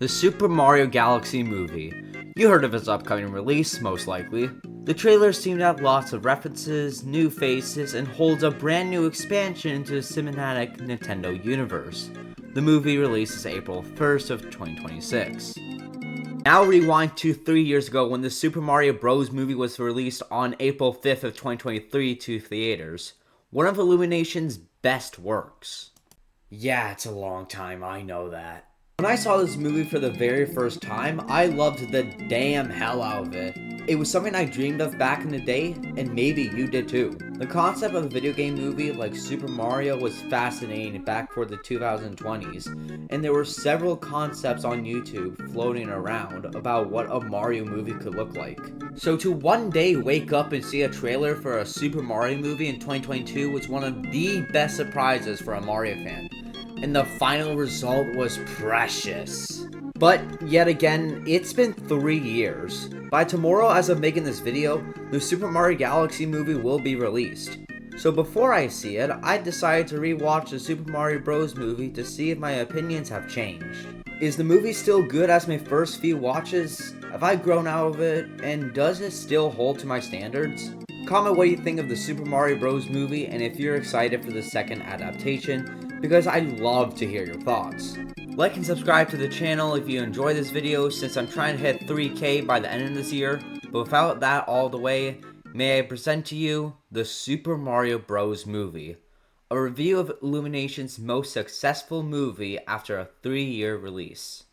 The Super Mario Galaxy movie. You heard of its upcoming release, most likely. The trailer seemed to have lots of references, new faces, and holds a brand new expansion into the cinematic Nintendo universe. The movie releases April 1st of 2026. Now rewind to 3 years ago when the Super Mario Bros. Movie was released on April 5th of 2023 to theaters. One of Illumination's best works. Yeah, it's a long time, I know that. When I saw this movie for the very first time, I loved the damn hell out of it. It was something I dreamed of back in the day, and maybe you did too. The concept of a video game movie like Super Mario was fascinating back for the 2020s, and there were several concepts on YouTube floating around about what a Mario movie could look like. So to one day wake up and see a trailer for a Super Mario movie in 2022 was one of the best surprises for a Mario fan. And the final result was precious. But yet again, it's been 3 years. By tomorrow, as of making this video, the Super Mario Galaxy movie will be released. So before I see it, I decided to rewatch the Super Mario Bros. Movie to see if my opinions have changed. Is the movie still good as my first few watches? Have I grown out of it? And does it still hold to my standards? Comment what you think of the Super Mario Bros. Movie and if you're excited for the second adaptation, because I'd love to hear your thoughts. Like and subscribe to the channel if you enjoy this video, since I'm trying to hit 3K by the end of this year, but without that all the way, may I present to you the Super Mario Bros. Movie, a review of Illumination's most successful movie after a 3-year release.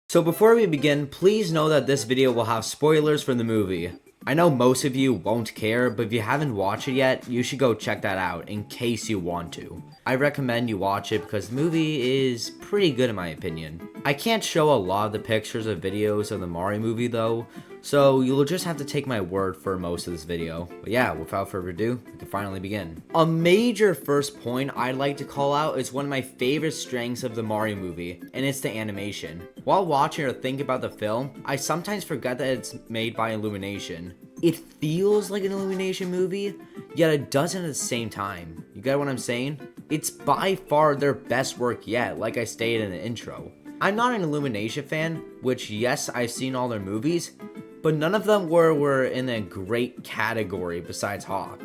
So before we begin, please know that this video will have spoilers from the movie. I know most of you won't care, but if you haven't watched it yet, you should go check that out in case you want to. I recommend you watch it because the movie is pretty good in my opinion. I can't show a lot of the pictures or videos of the Mario movie though, so you'll just have to take my word for most of this video. But yeah, without further ado, we can finally begin. A major first point I'd like to call out is one of my favorite strengths of the Mario movie, and it's the animation. While watching or thinking about the film, I sometimes forget that it's made by Illumination. It feels like an Illumination movie, yet it doesn't at the same time. You get what I'm saying? It's by far their best work yet, like I stated in the intro. I'm not an Illumination fan, which yes, I've seen all their movies, but none of them were in a great category besides Hop.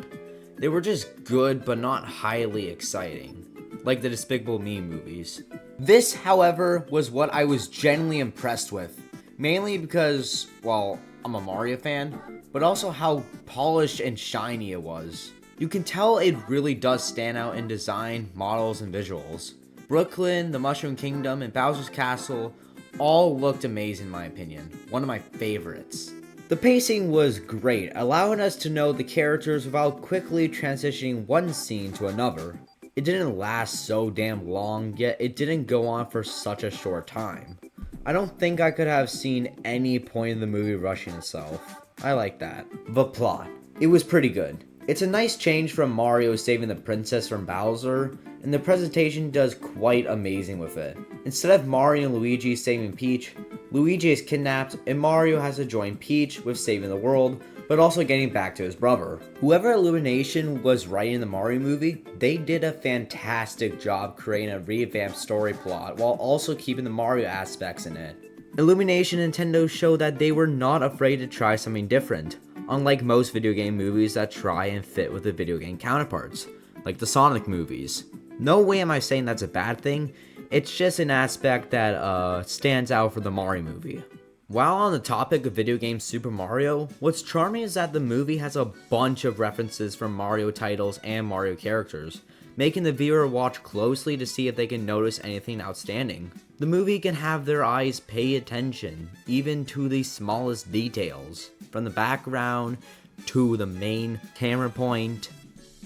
They were just good, but not highly exciting, like the Despicable Me movies. This, however, was what I was genuinely impressed with, mainly because, well, I'm a Mario fan, but also how polished and shiny it was. You can tell it really does stand out in design, models, and visuals. Brooklyn, the Mushroom Kingdom, and Bowser's Castle all looked amazing in my opinion, one of my favorites. The pacing was great, allowing us to know the characters without quickly transitioning one scene to another. It didn't last so damn long, yet it didn't go on for such a short time. I don't think I could have seen any point in the movie rushing itself. I like that. The plot. It was pretty good. It's a nice change from Mario saving the princess from Bowser, and the presentation does quite amazing with it. Instead of Mario and Luigi saving Peach, Luigi is kidnapped and Mario has to join Peach with saving the world, but also getting back to his brother. Whoever Illumination was writing the Mario movie, they did a fantastic job creating a revamped story plot while also keeping the Mario aspects in it. Illumination and Nintendo showed that they were not afraid to try something different, unlike most video game movies that try and fit with the video game counterparts, like the Sonic movies. No way am I saying that's a bad thing, it's just an aspect that stands out for the Mario movie. While on the topic of video game Super Mario, what's charming is that the movie has a bunch of references from Mario titles and Mario characters, making the viewer watch closely to see if they can notice anything outstanding. The movie can have their eyes pay attention, even to the smallest details, from the background to the main camera point,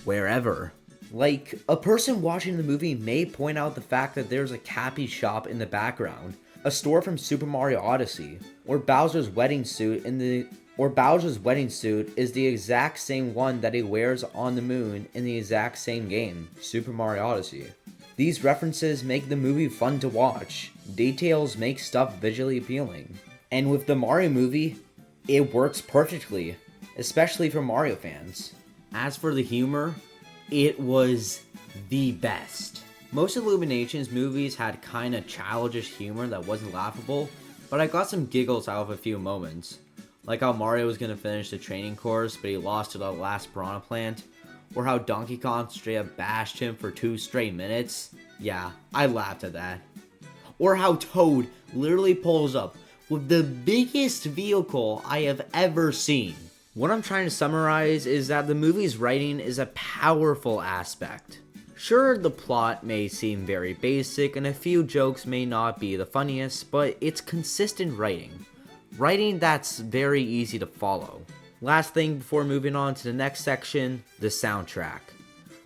wherever. Like, a person watching the movie may point out the fact that there's a Cappy shop in the background, a store from Super Mario Odyssey, or Bowser's wedding suit is the exact same one that he wears on the moon in the exact same game, Super Mario Odyssey. These references make the movie fun to watch. Details make stuff visually appealing. And with the Mario movie, it works perfectly, especially for Mario fans. As for the humor, it was the best. Most Illumination's movies had kinda childish humor that wasn't laughable, but I got some giggles out of a few moments. Like how Mario was gonna finish the training course, but he lost to the last piranha plant. Or how Donkey Kong straight up bashed him for 2 straight minutes. Yeah, I laughed at that. Or how Toad literally pulls up with the biggest vehicle I have ever seen. What I'm trying to summarize is that the movie's writing is a powerful aspect. Sure, the plot may seem very basic and a few jokes may not be the funniest, but it's consistent writing. Writing that's very easy to follow. Last thing before moving on to the next section, the soundtrack.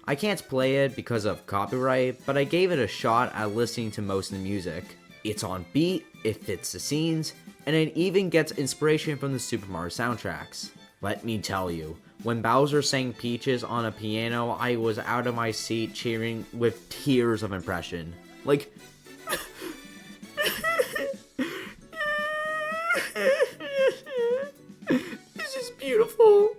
I can't play it because of copyright, but I gave it a shot at listening to most of the music. It's on beat, it fits the scenes, and it even gets inspiration from the Super Mario soundtracks. Let me tell you, when Bowser sang Peaches on a piano, I was out of my seat cheering with tears of impression. Like, this is beautiful.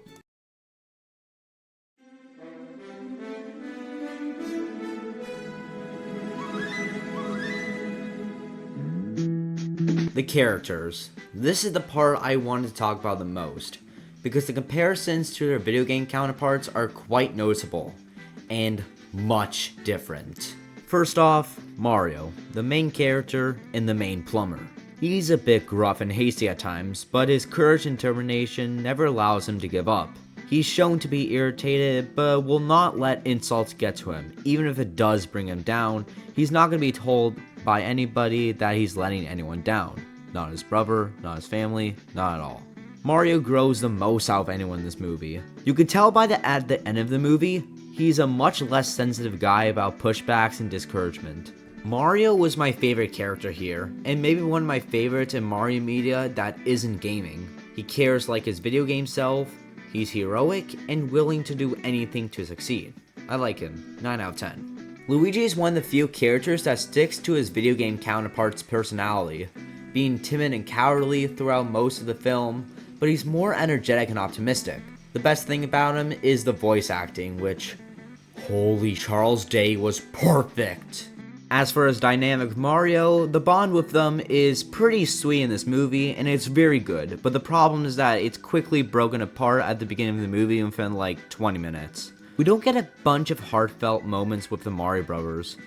The characters. This is the part I wanted to talk about the most, because the comparisons to their video game counterparts are quite noticeable, and much different. First off, Mario, the main character and the main plumber. He's a bit gruff and hasty at times, but his courage and determination never allows him to give up. He's shown to be irritated, but will not let insults get to him. Even if it does bring him down, he's not going to be told by anybody that he's letting anyone down. Not his brother, not his family, not at all. Mario grows the most out of anyone in this movie. You can tell at the end of the movie, he's a much less sensitive guy about pushbacks and discouragement. Mario was my favorite character here, and maybe one of my favorites in Mario media that isn't gaming. He cares like his video game self, he's heroic, and willing to do anything to succeed. I like him, 9 out of 10. Luigi is one of the few characters that sticks to his video game counterpart's personality, being timid and cowardly throughout most of the film, but he's more energetic and optimistic. The best thing about him is the voice acting, which, holy Charles Day, was perfect. As for his dynamic with Mario, the bond with them is pretty sweet in this movie, and it's very good, but the problem is that it's quickly broken apart at the beginning of the movie within like 20 minutes. We don't get a bunch of heartfelt moments with the Mario brothers.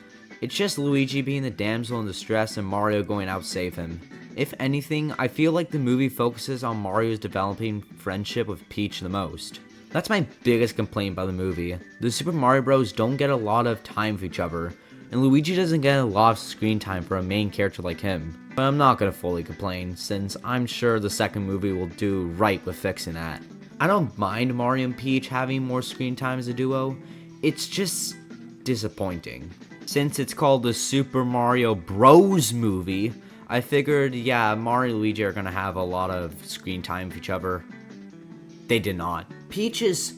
It's just Luigi being the damsel in distress and Mario going out to save him. If anything, I feel like the movie focuses on Mario's developing friendship with Peach the most. That's my biggest complaint about the movie. The Super Mario Bros. Don't get a lot of time with each other, and Luigi doesn't get a lot of screen time for a main character like him. But I'm not gonna fully complain, since I'm sure the second movie will do right with fixing that. I don't mind Mario and Peach having more screen time as a duo, it's just disappointing. Since it's called the Super Mario Bros. Movie, I figured, yeah, Mario and Luigi are gonna have a lot of screen time with each other. They did not. Peach is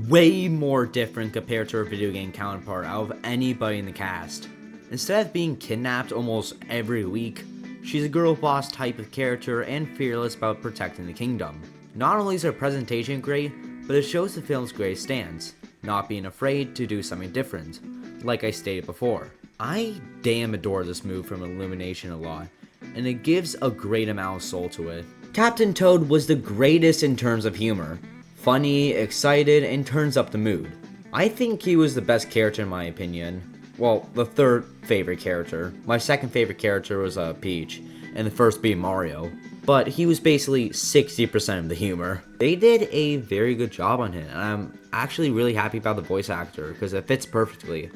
way more different compared to her video game counterpart out of anybody in the cast. Instead of being kidnapped almost every week, she's a girl boss type of character and fearless about protecting the kingdom. Not only is her presentation great, but it shows the film's greatest stance, not being afraid to do something different, like I stated before. I damn adore this move from Illumination a lot, and it gives a great amount of soul to it. Captain Toad was the greatest in terms of humor. Funny, excited, and turns up the mood. I think he was the best character in my opinion. Well, the third favorite character. My second favorite character was Peach, and the first being Mario. But he was basically 60% of the humor. They did a very good job on him, and I'm actually really happy about the voice actor, because it fits perfectly.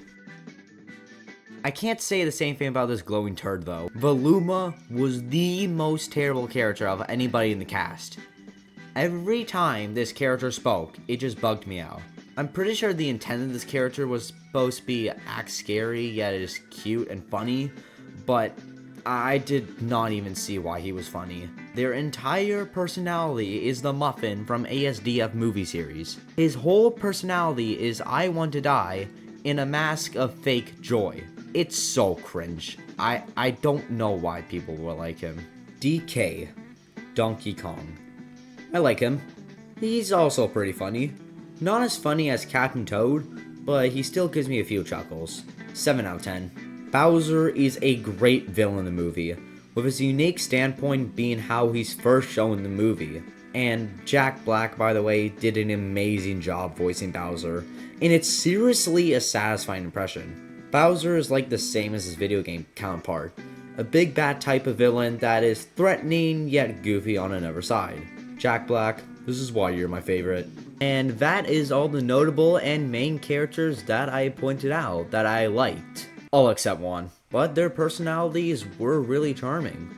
I can't say the same thing about this glowing turd though. Voluma was the most terrible character of anybody in the cast. Every time this character spoke, it just bugged me out. I'm pretty sure the intent of this character was supposed to be act scary, yet it is cute and funny, but I did not even see why he was funny. Their entire personality is the Muffin from ASDF movie series. His whole personality is I want to die in a mask of fake joy. It's so cringe. I don't know why people will like him. DK, Donkey Kong. I like him. He's also pretty funny. Not as funny as Captain Toad, but he still gives me a few chuckles. 7 out of 10. Bowser is a great villain in the movie, with his unique standpoint being how he's first shown in the movie. And Jack Black, by the way, did an amazing job voicing Bowser, and it's seriously a satisfying impression. Bowser is like the same as his video game counterpart, a big bad type of villain that is threatening yet goofy on another side. Jack Black, this is why you're my favorite. And that is all the notable and main characters that I pointed out that I liked. All except one. But their personalities were really charming.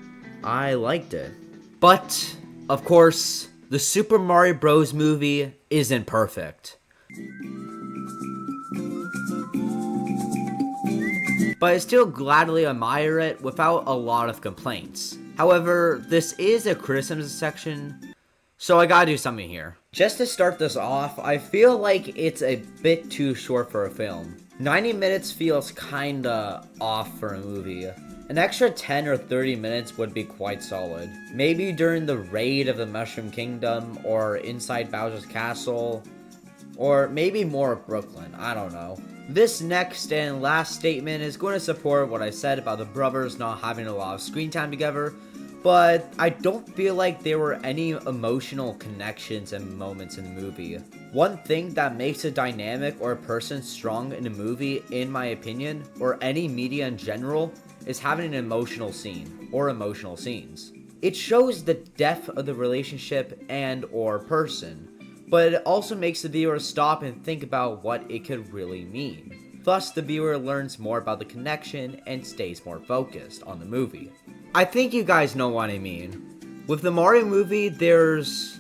I liked it. But, of course, the Super Mario Bros. Movie isn't perfect. But I still gladly admire it without a lot of complaints. However, this is a criticism section, so I gotta do something here. Just to start this off, I feel like it's a bit too short for a film. 90 minutes feels kinda off for a movie. An extra 10 or 30 minutes would be quite solid. Maybe during the raid of the Mushroom Kingdom, or inside Bowser's Castle, or maybe more of Brooklyn, I don't know. This next and last statement is going to support what I said about the brothers not having a lot of screen time together, but I don't feel like there were any emotional connections and moments in the movie. One thing that makes a dynamic or a person strong in a movie, in my opinion, or any media in general, is having an emotional scene, or emotional scenes. It shows the depth of the relationship and or person, but it also makes the viewer stop and think about what it could really mean. Thus, the viewer learns more about the connection and stays more focused on the movie. I think you guys know what I mean. With the Mario movie, there's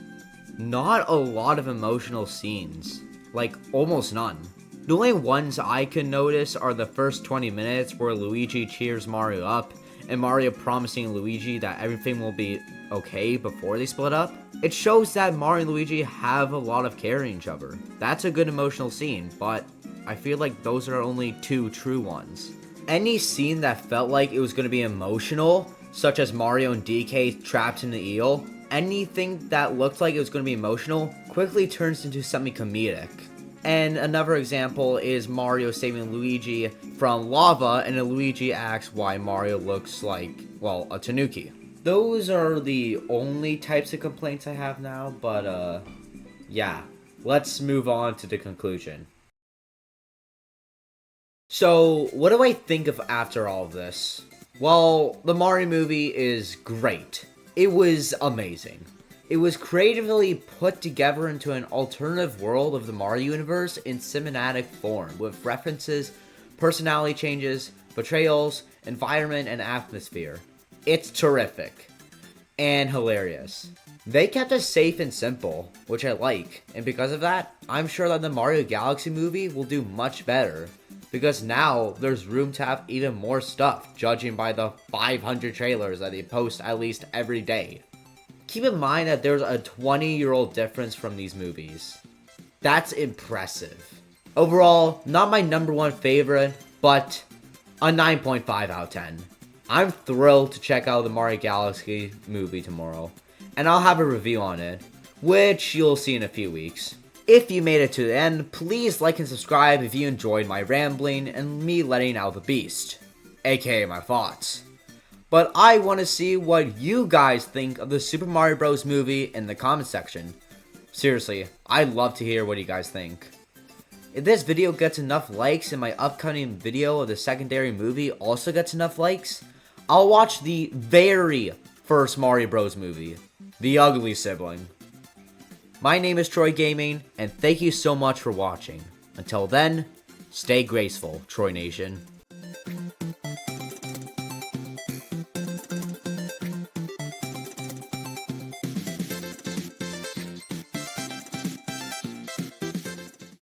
not a lot of emotional scenes. Like, almost none. The only ones I can notice are the first 20 minutes where Luigi cheers Mario up, and Mario promising Luigi that everything will be okay before they split up. It shows that Mario and Luigi have a lot of care in each other. That's a good emotional scene, but I feel like those are only two true ones. Any scene that felt like it was going to be emotional, such as Mario and DK trapped in the eel, anything that looked like it was going to be emotional quickly turns into something comedic. And another example is Mario saving Luigi from lava, and Luigi asks why Mario looks like, well, a tanuki. Those are the only types of complaints I have now, but yeah, let's move on to the conclusion. So, what do I think of after all of this? Well, the Mario movie is great. It was amazing. It was creatively put together into an alternative world of the Mario universe in cinematic form, with references, personality changes, betrayals, environment, and atmosphere. It's terrific. And hilarious. They kept it safe and simple, which I like, and because of that, I'm sure that the Mario Galaxy movie will do much better, because now there's room to have even more stuff, judging by the 500 trailers that they post at least every day. Keep in mind that there's a 20-year-old difference from these movies. That's impressive. Overall, not my number one favorite, but a 9.5 out of 10. I'm thrilled to check out the Mario Galaxy movie tomorrow, and I'll have a review on it, which you'll see in a few weeks. If you made it to the end, please like and subscribe if you enjoyed my rambling and me letting out the beast, aka my thoughts. But I want to see what you guys think of the Super Mario Bros. Movie in the comment section. Seriously, I'd love to hear what you guys think. If this video gets enough likes and my upcoming video of the secondary movie also gets enough likes, I'll watch the very first Mario Bros. Movie, The Ugly Sibling. My name is Troygaming, and thank you so much for watching. Until then, stay graceful, Troy Nation.